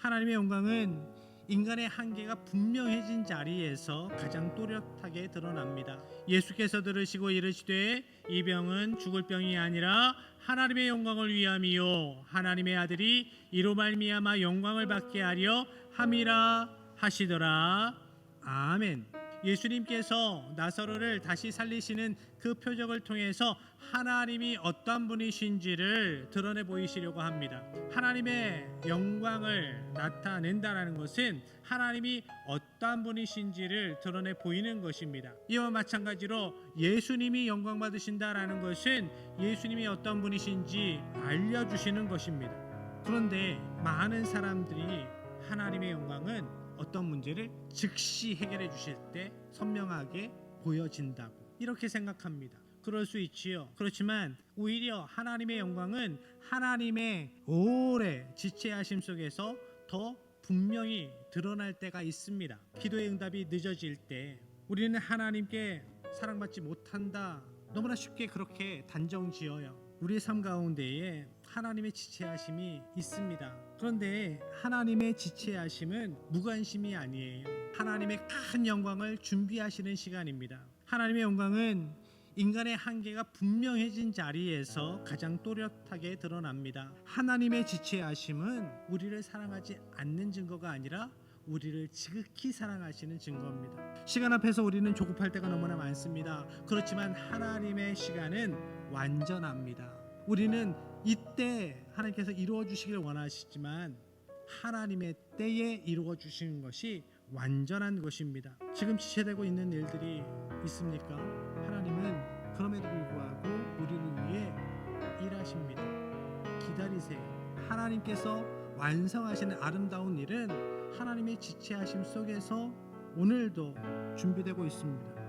하나님의 영광은 인간의 한계가 분명해진 자리에서 가장 또렷하게 드러납니다. 예수께서 들으시고 이르시되 이 병은 죽을 병이 아니라 하나님의 영광을 위함이요 하나님의 아들이 이로 말미암아 영광을 받게 하려 함이라 하시더라. 아멘. 예수님께서 나사로를 다시 살리시는 그 표적을 통해서 하나님이 어떠한 분이신지를 드러내 보이시려고 합니다. 하나님의 영광을 나타낸다는 것은 하나님이 어떠한 분이신지를 드러내 보이는 것입니다. 이와 마찬가지로 예수님이 영광 받으신다라는 것은 예수님이 어떤 분이신지 알려주시는 것입니다. 그런데 많은 사람들이 하나님의 영광은 어떤 문제를 즉시 해결해 주실 때 선명하게 보여진다고 이렇게 생각합니다. 그럴 수 있지요. 그렇지만 오히려 하나님의 영광은 하나님의 오래 지체하심 속에서 더 분명히 드러날 때가 있습니다. 기도의 응답이 늦어질 때 우리는 하나님께 사랑받지 못한다, 너무나 쉽게 그렇게 단정지어요. 우리의 삶 가운데에 하나님의 지체하심이 있습니다. 그런데 하나님의 지체하심은 무관심이 아니에요. 하나님의 큰 영광을 준비하시는 시간입니다. 하나님의 영광은 인간의 한계가 분명해진 자리에서 가장 또렷하게 드러납니다. 하나님의 지체하심은 우리를 사랑하지 않는 증거가 아니라 우리를 지극히 사랑하시는 증거입니다. 시간 앞에서 우리는 조급할 때가 너무나 많습니다. 그렇지만 하나님의 시간은 완전합니다. 우리는 이때 하나님께서 이루어 주시기를 원하시지만 하나님의 때에 이루어 주시는 것이 완전한 것입니다. 지금 지체되고 있는 일들이 있습니까? 하나님은 그럼에도 불구하고 우리를 위해 일하십니다. 기다리세요. 하나님께서 완성하시는 아름다운 일은 하나님의 지체하심 속에서 오늘도 준비되고 있습니다.